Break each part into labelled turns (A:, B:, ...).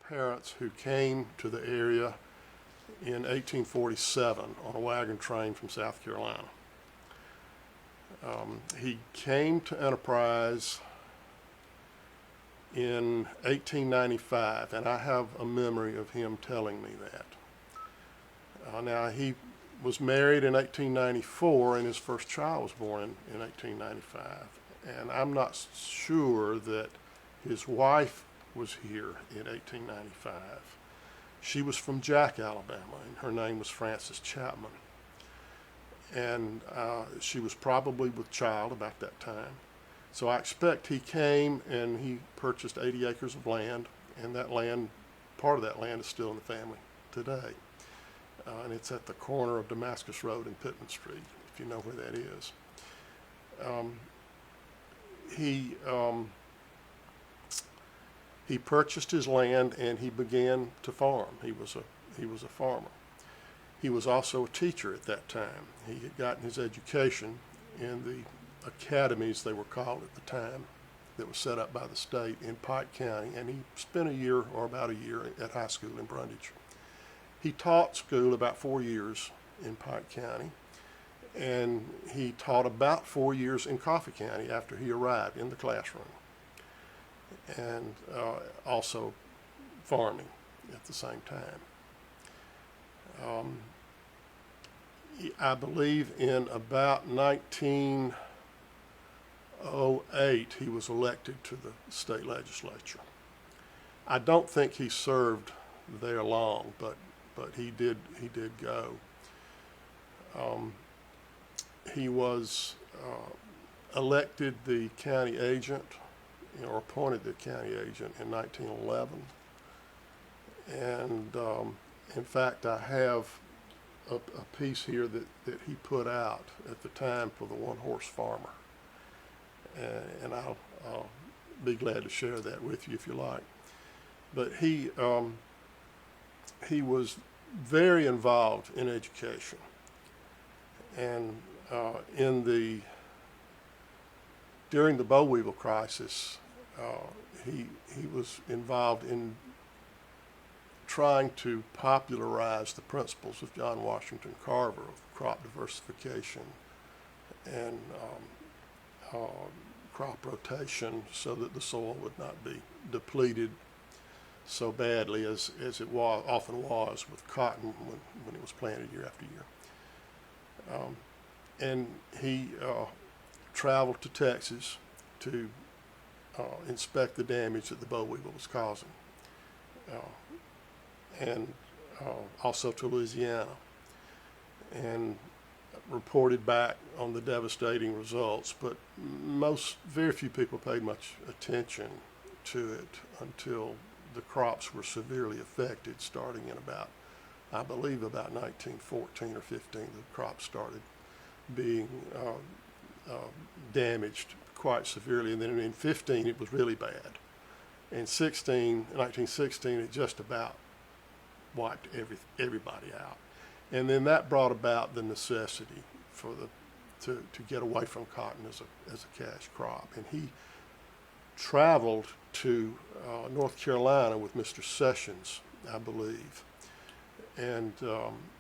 A: parents who came to the area in 1847 on a wagon train from South Carolina. He came to Enterprise in 1895, and I have a memory of him telling me that. Now, he was married in 1894, and his first child was born in 1895. And I'm not sure that his wife was here in 1895. She was from Jack, Alabama, and her name was Frances Chapman. And she was probably with child about that time. So I expect he came and he purchased 80 acres of land, and that land, part of that land is still in the family today. And it's at the corner of Damascus Road and Pittman Street, if you know where that is. He purchased his land and he began to farm. He was a farmer. He was also a teacher at that time. He had gotten his education in the academies, they were called at the time, that was set up by the state in Pike County, and he spent a year or about a year at high school in Brundage. He taught school about 4 years in Pike County, and he taught about 4 years in Coffee County after he arrived in the classroom, and also farming at the same time. I believe in about 1908 he was elected to the state legislature. I don't think he served there long, but he did go. He was elected the county agent, or appointed the county agent in 1911. And in fact, I have a piece here that he put out at the time for the One Horse Farmer. And I'll be glad to share that with you if you like. But he was very involved in education. And during the Boll Weevil crisis, he was involved in trying to popularize the principles of John Washington Carver of crop diversification and crop rotation, so that the soil would not be depleted so badly as it often was with cotton when it was planted year after year. And he traveled to Texas to inspect the damage that the boll weevil was causing, and also to Louisiana, and reported back on the devastating results. But very few people paid much attention to it until the crops were severely affected, starting in I believe about 1914 or 15, the crops started being damaged quite severely. And then in 15, it was really bad. In 1916, it just about wiped everybody out. And then that brought about the necessity to get away from cotton as a cash crop. And he traveled to North Carolina with Mr. Sessions, I believe, and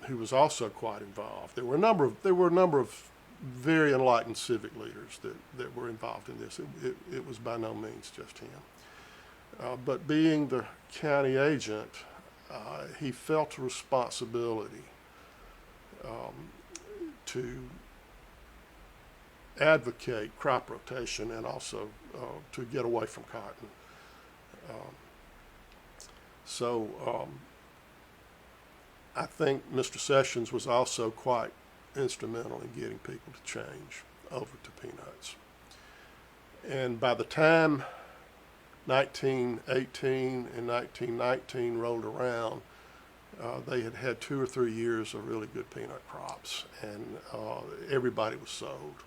A: who was also quite involved. There were a number of very enlightened civic leaders that were involved in this. It was by no means just him. But being the county agent, he felt a responsibility to advocate crop rotation and also to get away from cotton. So I think Mr. Sessions was also quite instrumental in getting people to change over to peanuts. And by the time 1918 and 1919 rolled around, they had had 2 or 3 years of really good peanut crops, and everybody was sold.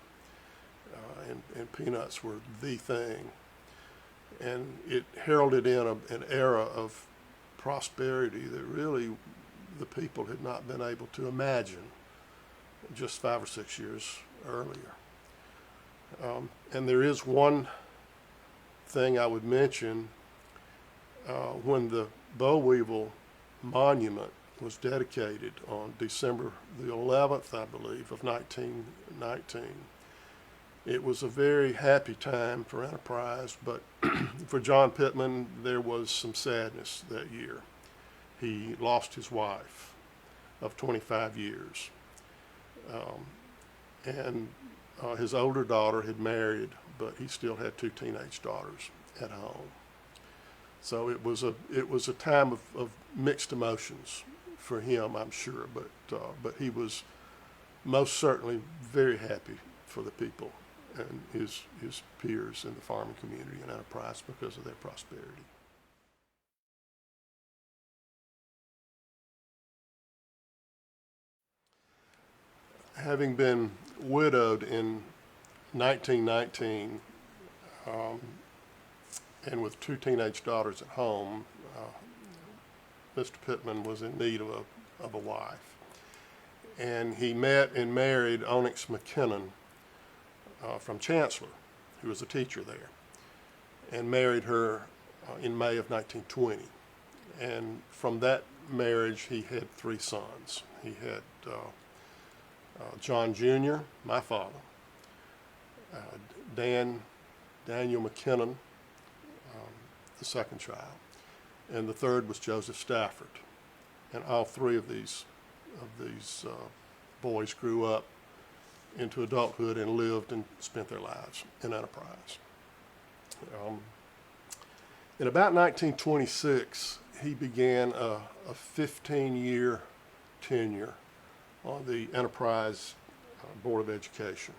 A: And peanuts were the thing. And it heralded in an era of prosperity that really the people had not been able to imagine just 5 or 6 years earlier. And there is one thing I would mention. when the Weevil monument was dedicated on December the 11th, I believe, of 1919. It was a very happy time for Enterprise, but for John Pittman, there was some sadness that year. He lost his wife of 25 years. And his older daughter had married, but he still had two teenage daughters at home. So it was a time of mixed emotions for him, I'm sure, but he was most certainly very happy for the people and his peers in the farming community and Enterprise because of their prosperity. Having been widowed in 1919 and with two teenage daughters at home, Mr. Pittman was in need of a wife. And he met and married Onyx McKinnon from Chancellor, who was a teacher there, and married her in May of 1920. And from that marriage, he had three sons. He had John Jr., my father, Daniel McKinnon, the second child, and the third was Joseph Stafford. And all three of these boys grew up into adulthood and lived and spent their lives in Enterprise. In about 1926, he began a 15-year tenure on the Enterprise Board of Education.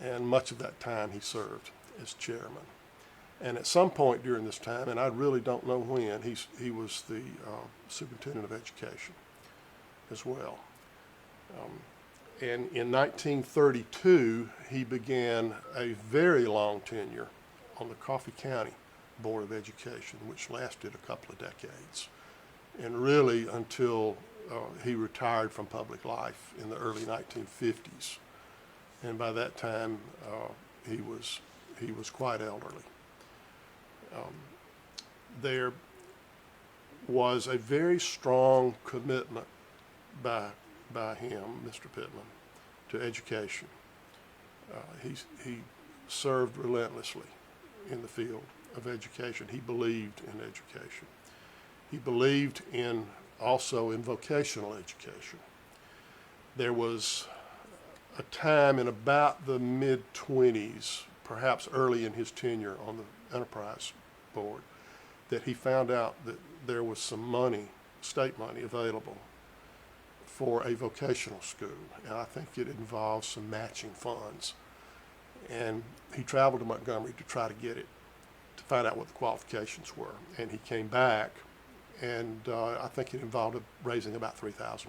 A: And much of that time he served as chairman. And at some point during this time, and I really don't know when, he was the superintendent of education as well. And in 1932, he began a very long tenure on the Coffee County Board of Education, which lasted a couple of decades, and really until he retired from public life in the early 1950s. And by that time, he was quite elderly. There was a very strong commitment by him, Mr. Pittman, to education. He served relentlessly in the field of education. He believed in education. He believed also in vocational education. There was a time in about the mid-20s, perhaps early in his tenure on the Enterprise Board, that he found out that there was some money, state money, available for a vocational school, and I think it involves some matching funds. And he traveled to Montgomery to try to get it, to find out what the qualifications were. And he came back, and I think it involved raising about $3,000.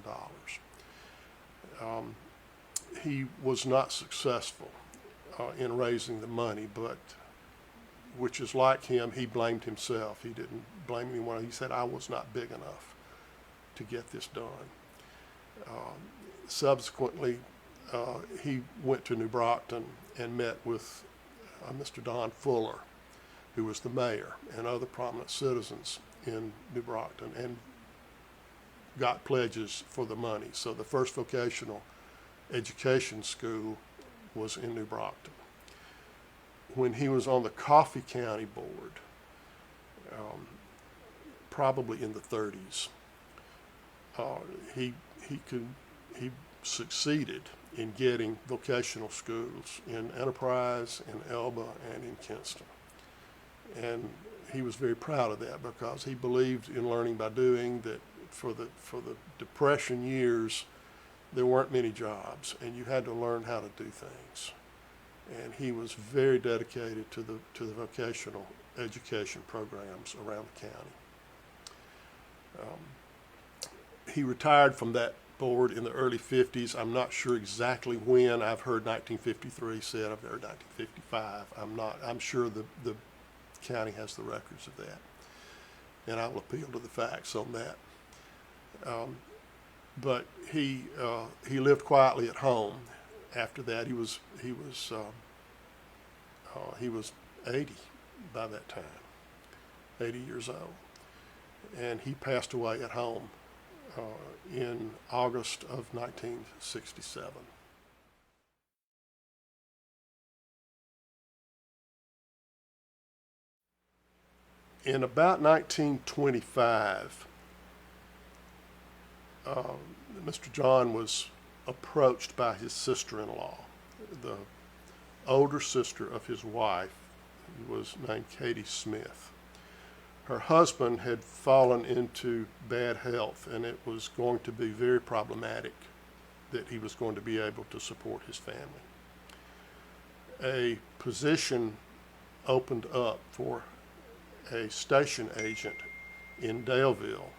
A: He was not successful in raising the money, but which is like him, he blamed himself. He didn't blame anyone. He said, I was not big enough to get this done. Subsequently, he went to New Brockton and met with Mr. Don Fuller, who was the mayor, and other prominent citizens in New Brockton, and got pledges for the money. So the first vocational education school was in New Brockton. When he was on the Coffee County Board, probably in the 30s, he succeeded in getting vocational schools in Enterprise, in Elba, and in Kinston. And he was very proud of that because he believed in learning by doing, that for the Depression years, there weren't many jobs, and you had to learn how to do things. And he was very dedicated to the vocational education programs around the county. He retired from that board in the early 50s. I'm not sure exactly when. I've heard 1953 said. I've heard 1955. I'm sure the county has the records of that, and I will appeal to the facts on that. But he lived quietly at home. After that, he was 80 by that time, 80 years old. And he passed away at home in August of 1967. In about 1925, Mr. John was approached by his sister-in-law, the older sister of his wife, who was named Katie Smith. Her husband had fallen into bad health, and it was going to be very problematic that he was going to be able to support his family. A position opened up for a station agent in Daleville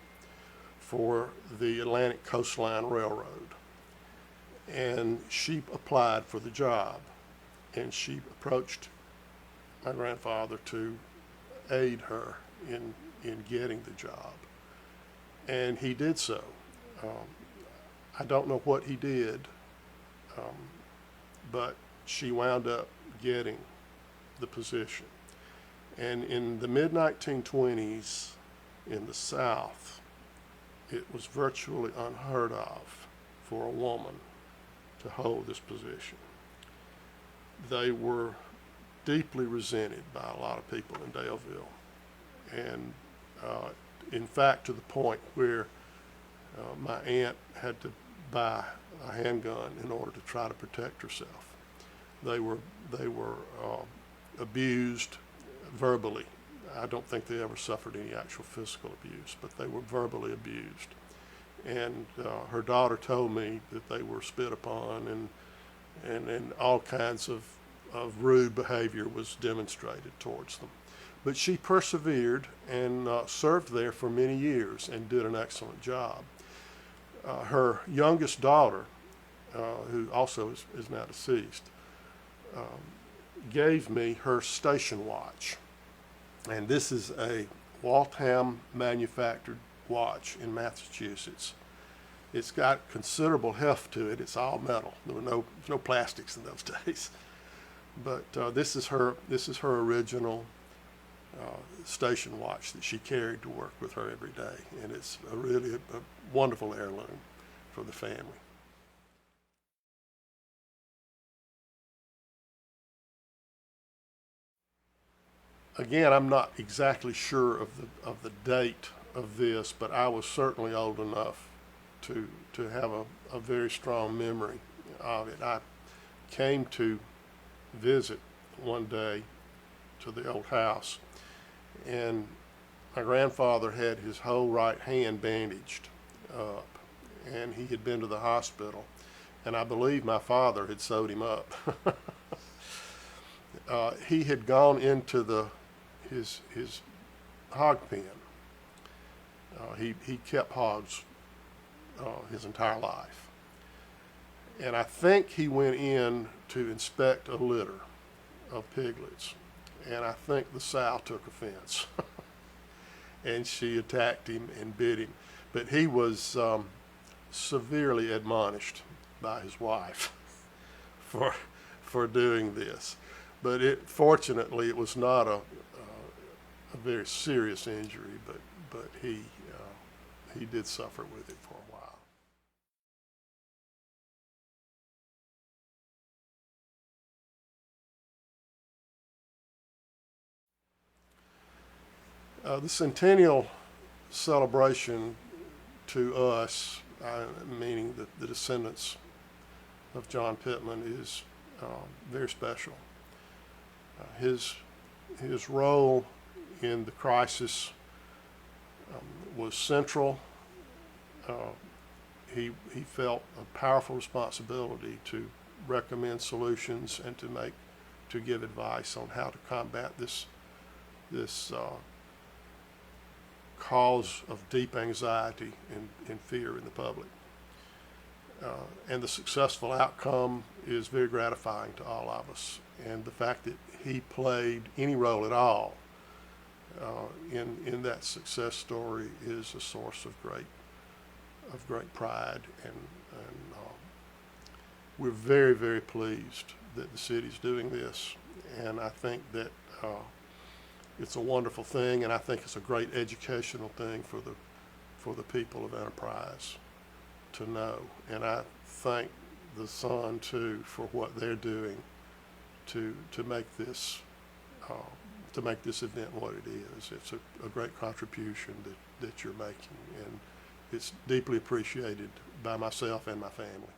A: for the Atlantic Coastline Railroad. And she applied for the job, and she approached my grandfather to aid her in getting the job. And he did so. I don't know what he did, but she wound up getting the position. And in the mid-1920s in the South, it was virtually unheard of for a woman to hold this position. They were deeply resented by a lot of people in Daleville. And in fact, to the point where my aunt had to buy a handgun in order to try to protect herself. They were abused verbally. I don't think they ever suffered any actual physical abuse, but they were verbally abused. And her daughter told me that they were spit upon, and all kinds of rude behavior was demonstrated towards them. But she persevered and served there for many years and did an excellent job. Her youngest daughter, who also is now deceased, gave me her station watch. And this is a Waltham manufactured watch in Massachusetts. It's got considerable heft to it. It's all metal. There were no plastics in those days. But this is her original station watch that she carried to work with her every day, and it's really a wonderful heirloom for the family. Again, I'm not exactly sure of the date of this, but I was certainly old enough to have a very strong memory of it. I came to visit one day to the old house, and my grandfather had his whole right hand bandaged up, and he had been to the hospital, and I believe my father had sewed him up. He had gone into his hog pen. He kept hogs his entire life, and I think he went in to inspect a litter of piglets, and I think the sow took offense and she attacked him and bit him. But he was severely admonished by his wife for doing this. But fortunately, it was not a very serious injury, but he did suffer with it for a while. The Centennial celebration to us, meaning the descendants of John Pittman, is very special. His role in the crisis was central. He felt a powerful responsibility to recommend solutions and to give advice on how to combat this cause of deep anxiety and fear in the public. And the successful outcome is very gratifying to all of us. And the fact that he played any role at all in that success story is a source of great pride, and we're very, very pleased that the city's doing this. And I think that it's a wonderful thing, and I think it's a great educational thing for the people of Enterprise to know. And I thank the Sun too for what they're doing to make this event what it is. It's a great contribution that you're making, and it's deeply appreciated by myself and my family.